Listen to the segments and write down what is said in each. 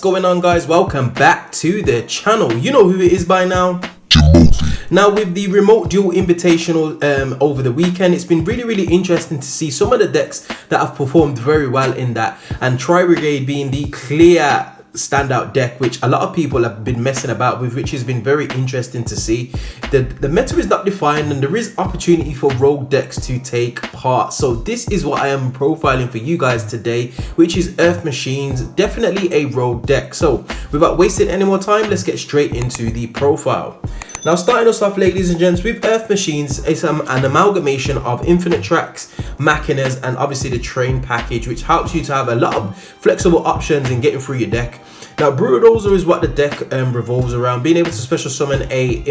going on, guys? Welcome back to the channel. You know who it is by now. Jimothy. Now, with the remote duel invitational over the weekend, it's been really interesting to see some of the decks that have performed very well in that, and Tri Brigade being the clear standout deck, which a lot of people have been messing about with, which has been very interesting to see. The meta is not defined and there is opportunity for rogue decks to take part. So this is what I am profiling for you guys today, which is Earth Machines, definitely a rogue deck. So without wasting any more time, let's get straight into the profile. Now, starting us off, ladies and gents, with Earth Machines, it's an amalgamation of infinite tracks, machinas, and obviously the train package, which helps you to have a lot of flexible options in getting through your deck. Now, Bulldozer is what the deck revolves around, being able to special summon a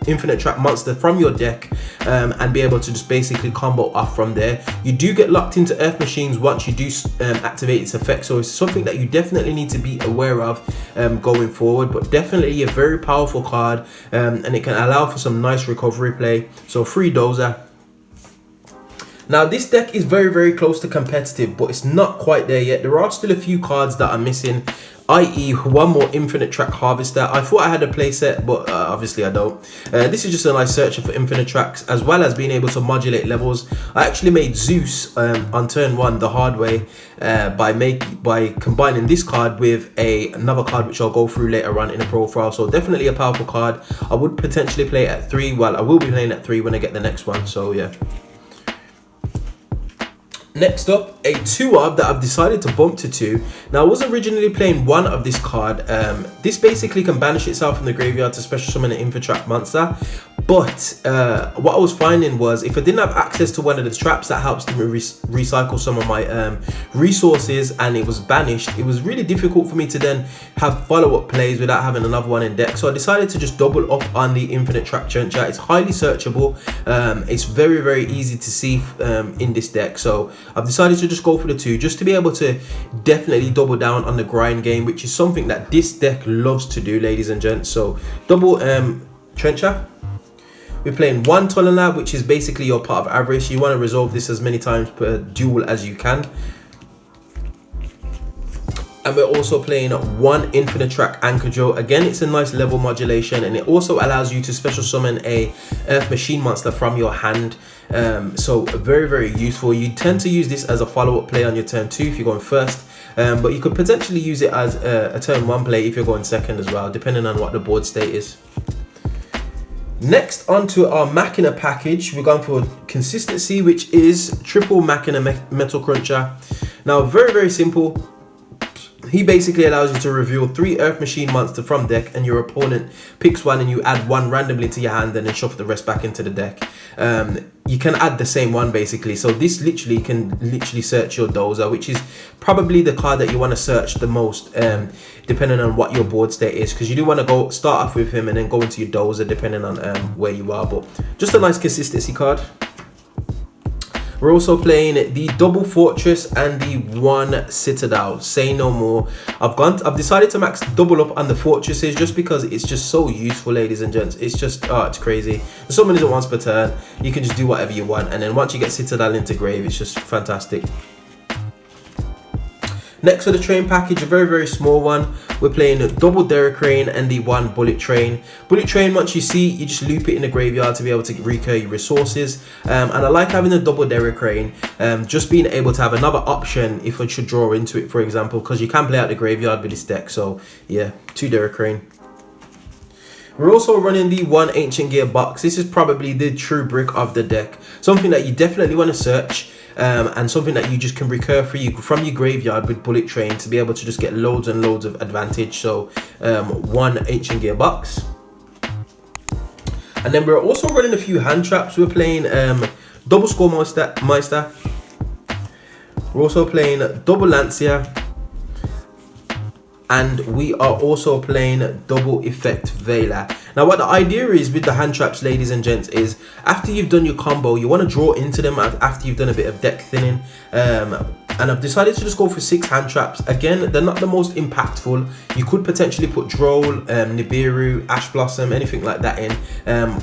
infinite track monster from your deck and be able to just basically combo off from there. You do get locked into Earth Machines once you do activate its effect, so it's something that you definitely need to be aware of going forward, but definitely a very powerful card, and it can allow for some nice recovery play. So free Dozer. Now, this deck is very close to competitive, but it's not quite there yet. There are still a few cards that are missing, i.e. one more infinite track harvester. I thought I had a playset, but obviously I don't. This is just a nice searcher for infinite tracks, as well as being able to modulate levels. I actually made Zeus on turn 1 the hard way by combining this card with another card which I'll go through later on in the profile. So definitely a powerful card. I would potentially play it at 3. Well, I will be playing at 3 when I get the next one, so yeah. Next up, a 2-of that I've decided to bump to 2. Now, I was originally playing 1 of this card. This basically can banish itself from the graveyard to special summon an infratrack monster. But what I was finding was, if I didn't have access to one of the traps that helps to recycle some of my resources, and it was banished, it was really difficult for me to then have follow-up plays without having another one in deck. So I decided to just double up on the infinite track trencher. It's highly searchable. It's very easy to see in this deck. So I've decided to just go for the 2, just to be able to definitely double down on the grind game, which is something that this deck loves to do, ladies and gents. So double trencher. We're playing 1 Tunnel Lab, which is basically your part of average. You want to resolve this as many times per duel as you can. And we're also playing 1 Infinite Track Anchor Drill. Again, it's a nice level modulation, and it also allows you to special summon a Earth Machine monster from your hand. So very useful. You tend to use this as a follow-up play on your turn 2 if you're going first. But you could potentially use it as a turn 1 play if you're going second as well, depending on what the board state is. Next, onto our Machina package, we're going for consistency, which is triple Machina Metal Cruncher. Now, very simple. He basically allows you to reveal 3 Earth Machine monsters from deck, and your opponent picks 1 and you add 1 randomly to your hand and then shuffle the rest back into the deck. You can add the same one basically. So this literally can search your Dozer, which is probably the card that you want to search the most, depending on what your board state is, because you do want to start off with him and then go into your Dozer depending on where you are. But just a nice consistency card. We're also playing the double Fortress and the 1 Citadel. Say no more. I've decided to max double up on the Fortresses just because it's just so useful, ladies and gents. It's just it's crazy. Someone is once per turn. You can just do whatever you want, and then once you get Citadel into grave, it's just fantastic. Next for the train package, a very small one. We're playing a double Derrick Crane and the 1 Bullet Train. Bullet Train, once you see, you just loop it in the graveyard to be able to recur your resources. And I like having the double Derrick Crane, just being able to have another option if I should draw into it, for example, because you can play out the graveyard with this deck. So yeah, 2 Derrick Crane. We're also running the 1 Ancient Gear box. This is probably the true brick of the deck. Something that you definitely want to search, and something that you just can recur from your graveyard with Bullet Train to be able to just get loads and loads of advantage. So 1 Ancient Gear box. And then we're also running a few hand traps. We're playing double Score Meister. We're also playing double Lancia. And we are also playing double Effect Veiler. Now, what the idea is with the hand traps, ladies and gents, is after you've done your combo, you want to draw into them after you've done a bit of deck thinning. And I've decided to just go for 6 hand traps. Again, they're not the most impactful. You could potentially put Droll, Nibiru, Ash Blossom, anything like that in.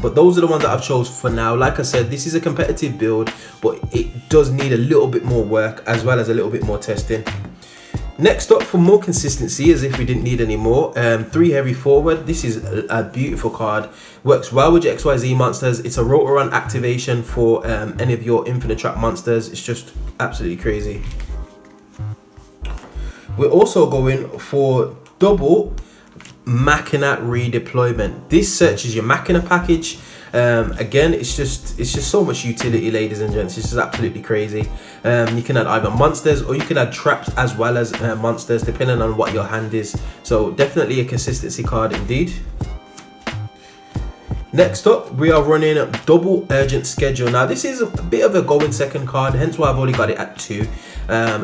But those are the ones that I've chose for now. Like I said, this is a competitive build, but it does need a little bit more work as well as a little bit more testing. Next up, for more consistency, as if we didn't need any more, 3 heavy forward. This is a beautiful card. Works well with your XYZ monsters. It's a rotor-run activation for any of your infinite trap monsters. It's just absolutely crazy. We're also going for double Machina redeployment. This searches your Machina package. Again, it's just so much utility, ladies and gents. It's just absolutely crazy. You can add either monsters or you can add traps as well as monsters, depending on what your hand is. So definitely a consistency card indeed. Next up, we are running double urgent schedule. Now this is a bit of a going second card, hence why I've only got it at 2.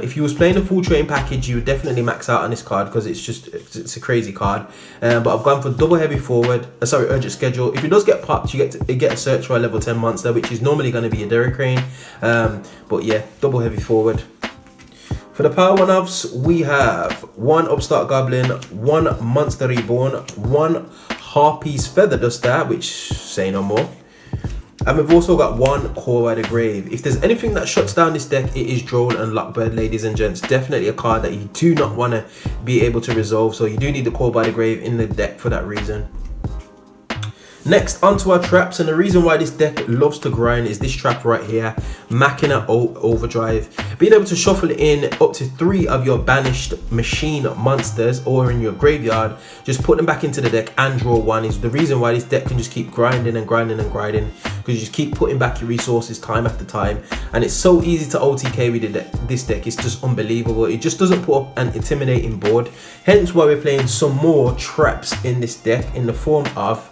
If you was playing a full train package, you would definitely max out on this card because it's a crazy card. But I've gone for double heavy forward, urgent schedule. If it does get popped, you get a search for a level 10 monster, which is normally going to be a Derrick Crane. But yeah, double heavy forward. For the power 1-offs, we have 1 Upstart Goblin, 1 Monster Reborn, 1 Harpy's Feather Duster, which say no more. And we've also got 1 Core by the Grave. If there's anything that shuts down this deck, it is Droll and Lockbird, ladies and gents. Definitely a card that you do not want to be able to resolve. So you do need the Core by the Grave in the deck for that reason. Next, onto our traps, and the reason why this deck loves to grind is this trap right here, Machina Overdrive. Being able to shuffle in up to 3 of your banished machine monsters or in your graveyard, just put them back into the deck and draw 1 is the reason why this deck can just keep grinding and grinding and grinding, because you just keep putting back your resources time after time, and it's so easy to OTK with this deck. It's just unbelievable. It just doesn't put up an intimidating board, hence why we're playing some more traps in this deck in the form of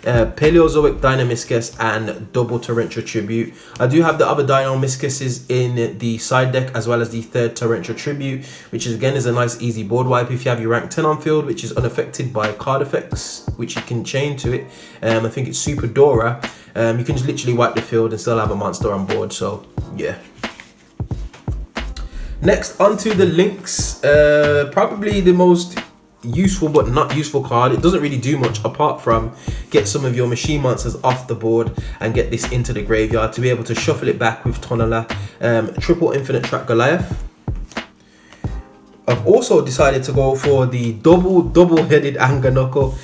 Paleozoic Dynamiscus and double Torrential Tribute. I do have the other Dynamiscuses in the side deck as well as the 3rd Torrential Tribute, which is again is a nice easy board wipe if you have your rank 10 on field, which is unaffected by card effects, which you can chain to it. I think it's Super Dora. You can just literally wipe the field and still have a monster on board. So yeah. Next, onto the links. Probably the most useful but not useful card. It doesn't really do much apart from get some of your machine monsters off the board and get this into the graveyard to be able to shuffle it back with Tunneler. Triple Infinite Trap Goliath. I've also decided to go for the double-headed Anger Knuckle,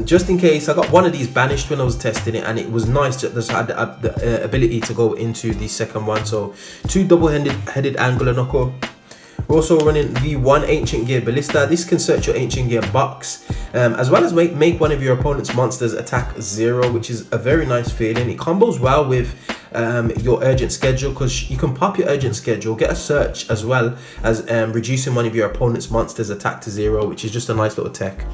just in case. I got one of these banished when I was testing it, and it was nice to just had the ability to go into the second one. So 2 double-headed Angular Knuckle. We're also running the 1 Ancient Gear Ballista. This can search your Ancient Gear box, as well as make one of your opponent's monsters attack 0, which is a very nice feeling. It combos well with your urgent schedule, because you can pop your urgent schedule, get a search, as well as reducing one of your opponent's monsters attack to 0, which is just a nice little tech.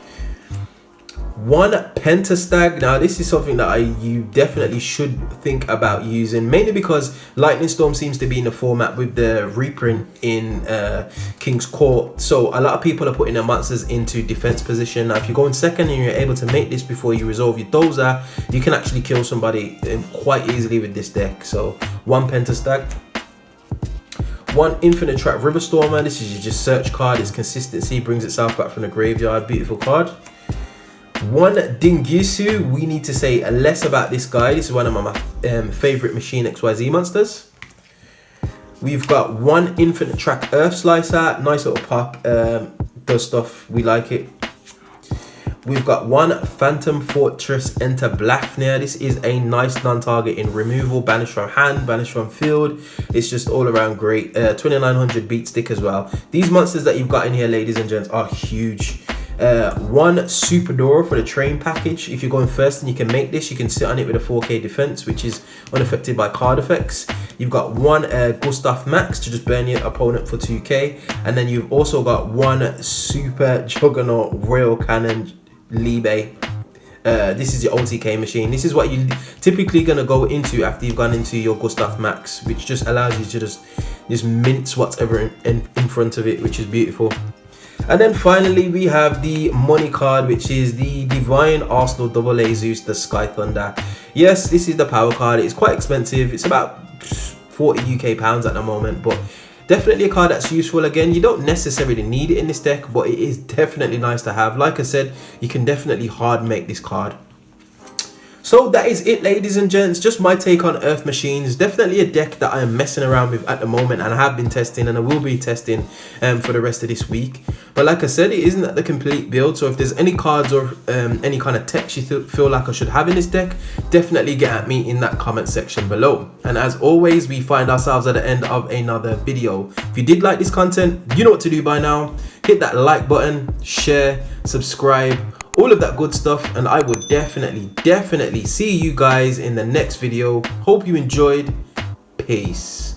1 Pentastag. Now this is something that you definitely should think about using, mainly because Lightning Storm seems to be in the format with the reprint in King's Court, so a lot of people are putting their monsters into defense position. Now if you go in second and you're able to make this before you resolve your dozer, you can actually kill somebody quite easily with this deck. So 1 Pentastag. 1 Infinite Trap Riverstormer. This is your just search card. Its consistency brings itself back from the graveyard. Beautiful card. 1 Dingisu. We need to say less about this guy. This is one of my favorite Machine XYZ monsters. We've got 1 Infinite Track Earth Slicer. Nice little pop. Does stuff. We like it. We've got 1 Phantom Fortress Enter Blafnir. This is a nice non-targeting removal. Banished from hand, banished from field. It's just all around great. 2900 beat stick as well. These monsters that you've got in here, ladies and gents, are huge. 1 Super Dora for the train package. If you're going first and you can make this, you can sit on it with a 4k defense, which is unaffected by card effects. You've got 1 Gustav Max to just burn your opponent for 2k, and then you've also got 1 Super Juggernaut Royal Cannon Libe. This is your OTK machine. This is what you're typically going to go into after you've gone into your Gustav Max, which just allows you to just mince whatever in front of it, which is beautiful. And then finally we have the money card, which is the Divine Arsenal AA Zeus, the Sky Thunder. Yes, this is the power card. It's quite expensive. It's about 40 UK pounds at the moment, but definitely a card that's useful. Again, you don't necessarily need it in this deck, but it is definitely nice to have. Like I said, you can definitely hard make this card. So that is it, ladies and gents. Just my take on Earth Machines. Definitely a deck that I am messing around with at the moment, and I have been testing, and I will be testing for the rest of this week. But like I said, it isn't at the complete build. So if there's any cards or any kind of text you feel like I should have in this deck, definitely get at me in that comment section below. And as always, we find ourselves at the end of another video. If you did like this content, you know what to do by now. Hit that like button, share, subscribe, all of that good stuff, and I would definitely see you guys in the next video. Hope you enjoyed. Peace.